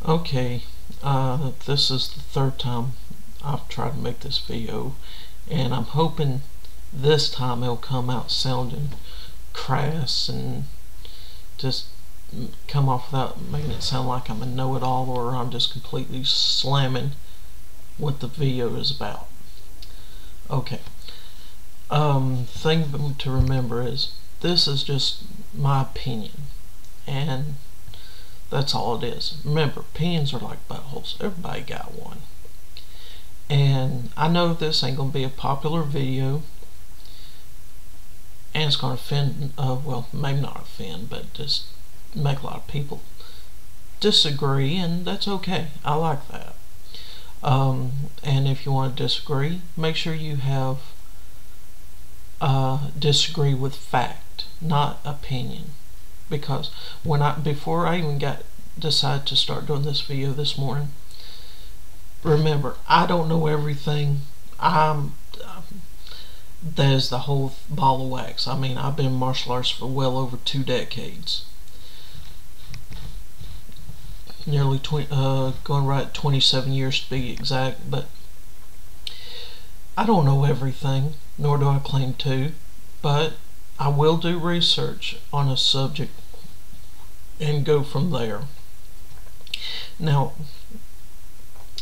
Okay, this is the third time I've tried to make this video, and I'm hoping this time it'll come out sounding crass and just come off without making it sound like I'm a know-it-all or I'm just completely slamming what the video is about. Okay, thing to remember is this is just my opinion, and that's all it is. Remember, opinions are like buttholes. Everybody got one. And I know this ain't going to be a popular video, and it's going to offend, well, maybe not offend, but just make a lot of people disagree, and that's okay. I like that. And if you want to disagree, make sure you have disagree with fact, not opinion. Because before I even decided to start doing this video this morning, remember, I don't know everything. There's the whole ball of wax. I mean, I've been in martial arts for well over 2 decades, nearly 20, going right at 27 years to be exact. But I don't know everything, nor do I claim to. But I will do research on a subject and go from there. Now,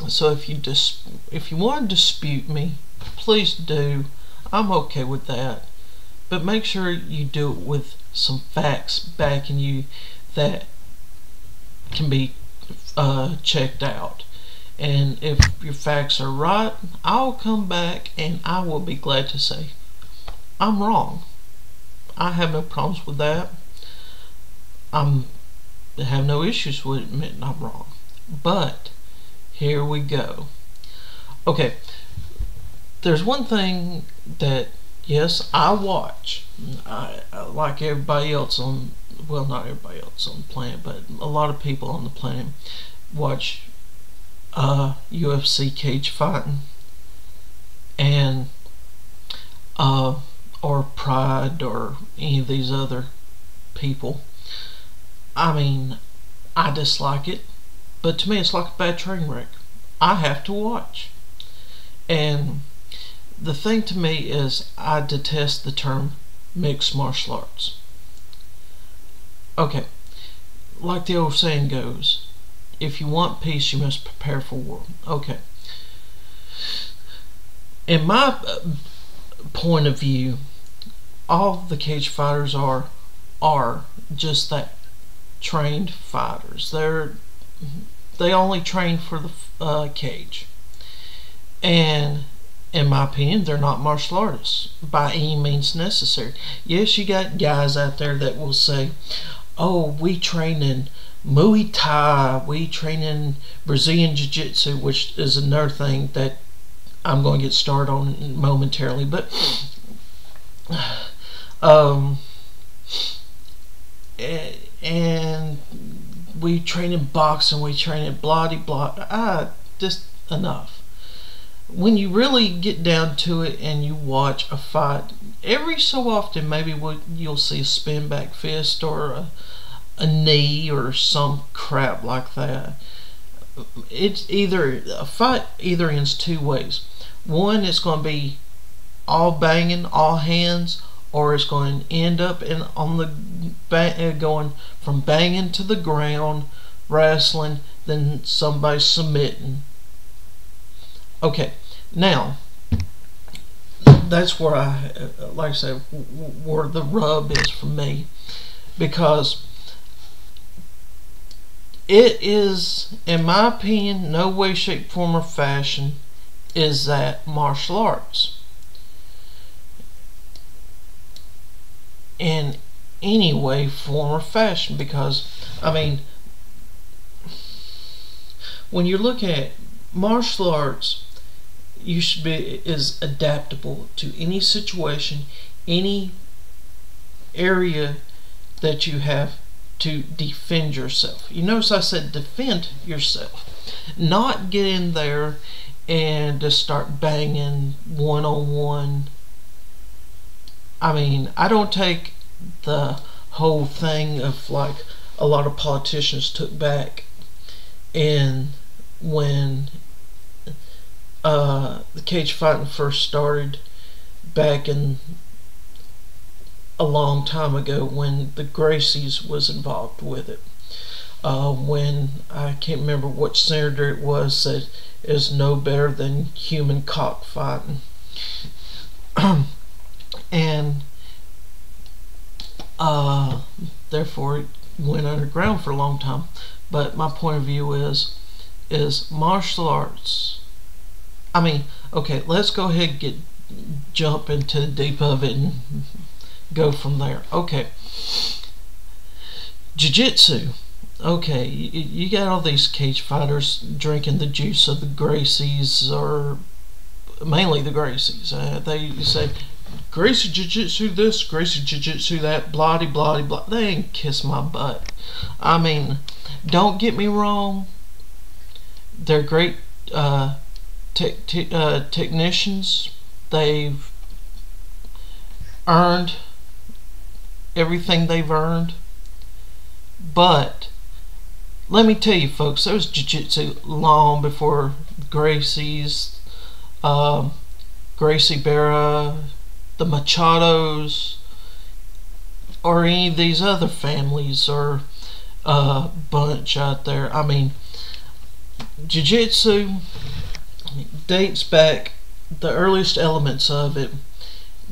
so if you want to dispute me, please do. I'm okay with that, but make sure you do it with some facts backing you that can be checked out. And if your facts are right, I'll come back and I will be glad to say I'm wrong. I have no problems with that. I have no issues with admitting I'm wrong. But here we go. Okay, there's one thing that, yes, I watch. I like everybody else on, well, not everybody else on the planet, but a lot of people on the planet watch UFC cage fighting and or Pride or any of these other people. I mean, I dislike it, but to me it's like a bad train wreck. I have to watch. And the thing to me is, I detest the term mixed martial arts. Okay, like the old saying goes, if you want peace, you must prepare for war. Okay. In my point of view, all the cage fighters are just that, trained fighters. They only train for the cage, and in my opinion, they're not martial artists by any means necessary. Yes, you got guys out there that will say, "Oh, we train in Muay Thai, we train in Brazilian Jiu-Jitsu," which is another thing that I'm going to get started on momentarily. But and we train in boxing, we train in blah blah. Just enough. When you really get down to it and you watch a fight, every so often maybe you'll see a spin back fist or a knee or some crap like that. It's either a fight either ends 2 ways. One, it's going to be all banging, all hands, or it's going to end up going from banging to the ground, wrestling, then somebody submitting. Okay, now that's where like I said, where the rub is for me, because it is, in my opinion, no way, shape, form, or fashion is that martial arts in any way, form, or fashion. Because, I mean, when you're looking at martial arts, you should be as adaptable to any situation, any area that you have to defend yourself. You notice I said defend yourself, not get in there and just start banging one-on-one. I mean, I don't take the whole thing of like a lot of politicians took back And when the cage fighting first started back in a long time ago, when the Gracies was involved with it. When I can't remember what senator it was said is no better than human cockfighting. And therefore it went underground for a long time. But my point of view is martial arts. I mean, okay, let's go ahead and jump into the deep of it and go from there. Okay, jiu-jitsu. Okay, you got all these cage fighters drinking the juice of the Gracies, or mainly the Gracies. They say, Gracie Jiu-Jitsu this, Gracie Jiu-Jitsu that, blah blah blah. They ain't kiss my butt. I mean, don't get me wrong. They're great technicians. They've earned everything they've earned. But let me tell you, folks, there was jiu-jitsu long before Gracie's, Gracie Barra, the Machados, or any of these other families or bunch out there. I mean, jiu-jitsu dates back, the earliest elements of it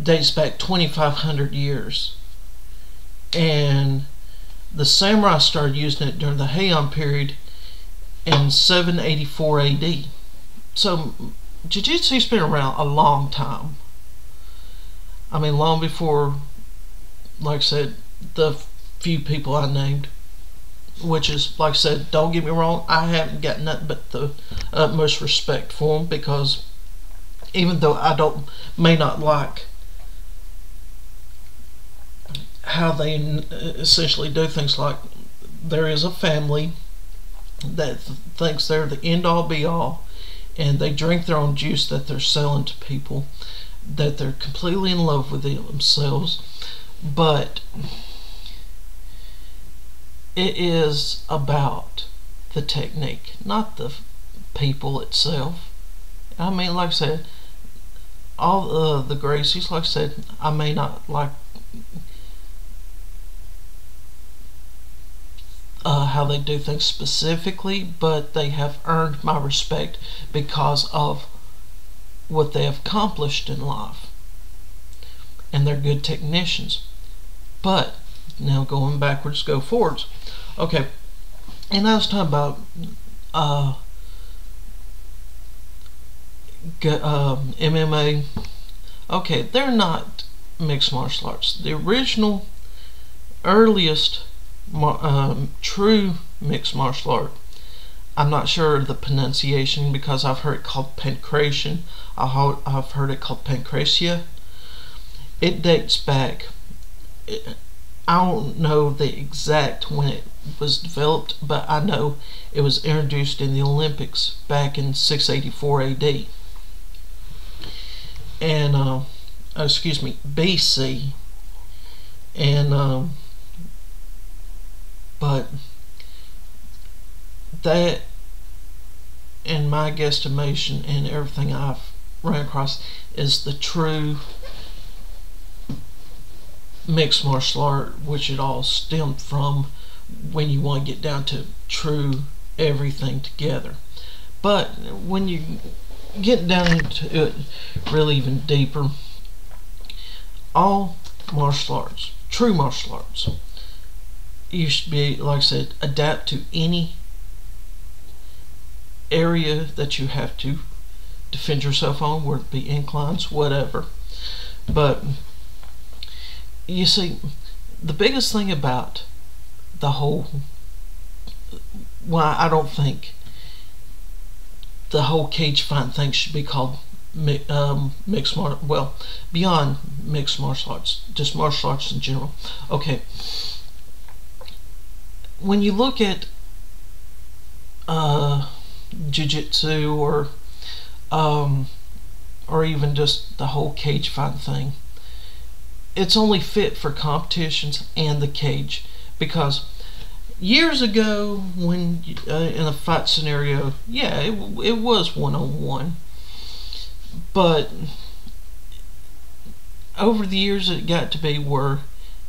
dates back 2,500 years. And the samurai started using it during the Heian period in 784 AD. So jiu-jitsu's been around a long time. I mean, long before, like I said, the few people I named. Which is, like I said, don't get me wrong, I haven't got nothing but the utmost respect for them, because even though I may not like how they essentially do things, like there is a family that thinks they're the end all be all, and they drink their own juice that they're selling to people, that they're completely in love with themselves, but it is about the technique, not the people itself. I mean, like I said, all the Gracies, like I said, I may not like how they do things specifically, but they have earned my respect because of what they have accomplished in life, and they're good technicians. But now going backwards, go forwards. Okay, and I was talking about MMA. Okay, they're not mixed martial arts. The original, earliest true mixed martial art, I'm not sure of the pronunciation because I've heard it called pancration. I've heard it called pancracia. It dates back, I don't know the exact when it was developed, but I know it was introduced in the Olympics back in 684 AD. And, excuse me, BC. And, but that, in my guesstimation and everything I've run across, is the true mixed martial art, which it all stemmed from when you want to get down to true everything together. But when you get down into it really even deeper, all martial arts, true martial arts, you should be, like I said, adapt to any area that you have to defend yourself on, whether it be inclines, whatever. But you see, the biggest thing about the whole, why I don't think the whole cage fighting thing should be called mixed martial, well, beyond mixed martial arts, just martial arts in general. Okay, when you look at jiu-jitsu or even just the whole cage fighting thing, it's only fit for competitions and the cage, because years ago, when in a fight scenario, yeah, it was one-on-one. But over the years, it got to be where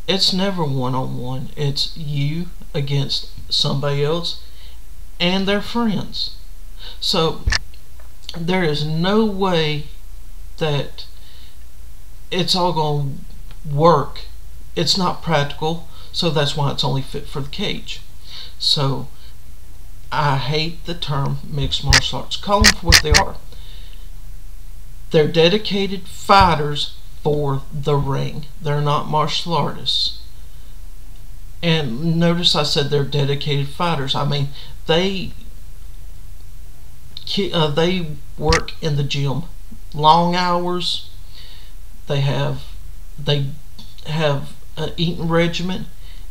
it's never one-on-one. It's you against somebody else and their friends. So there is no way that it's all going to work. It's not practical, so that's why it's only fit for the cage. So I hate the term mixed martial arts. Call them for what they are. They're dedicated fighters for the ring. They're not martial artists. And notice I said they're dedicated fighters. I mean, they work in the gym long hours. They have an eating regimen,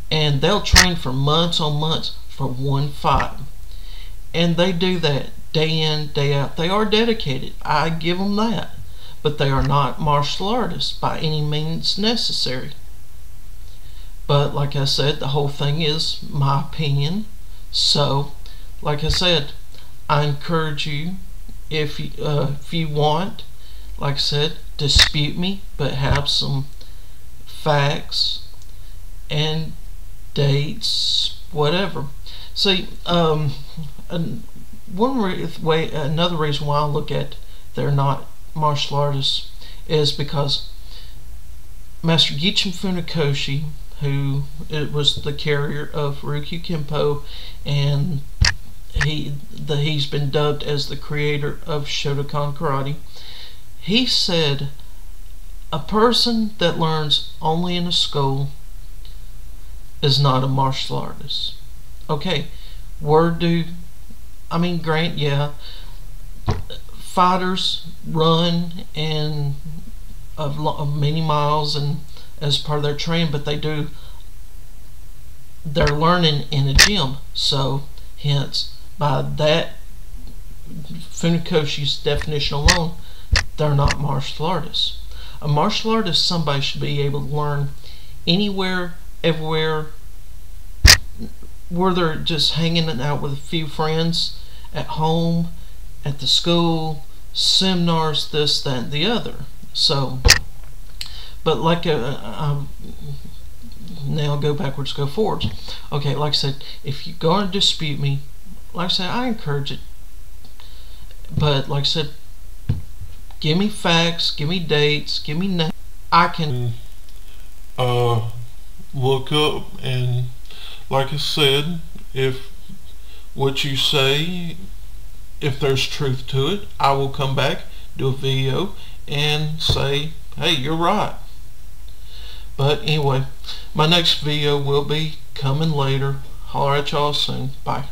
and they'll train for months on months for one fight. And they do that day in, day out. They are dedicated. I give them that. But they are not martial artists by any means necessary. But like I said, the whole thing is my opinion. So, like I said, I encourage you, if you want, like I said, dispute me, but have some facts and dates, whatever. See, another reason why I look at they're not martial artists is because Master Gichin Funakoshi, who was the carrier of Ryukyu Kempo, and he's been dubbed as the creator of Shotokan Karate. He said, a person that learns only in a school is not a martial artist. Okay, grant, yeah, fighters run and of many miles and as part of their training, but they're learning in a gym. So hence, by that Funakoshi's definition alone, they're not martial artists. A martial artist, somebody should be able to learn anywhere, everywhere, where they're just hanging out with a few friends, at home, at the school, seminars, this, that, and the other. So, but like now go backwards, go forwards. Okay, like I said, if you're going to dispute me, like I said, I encourage it. But like I said, give me facts, give me dates, give me names. I can look up, and like I said, if what you say, if there's truth to it, I will come back, do a video, and say, hey, you're right. But anyway, my next video will be coming later. Holler at y'all soon. Bye.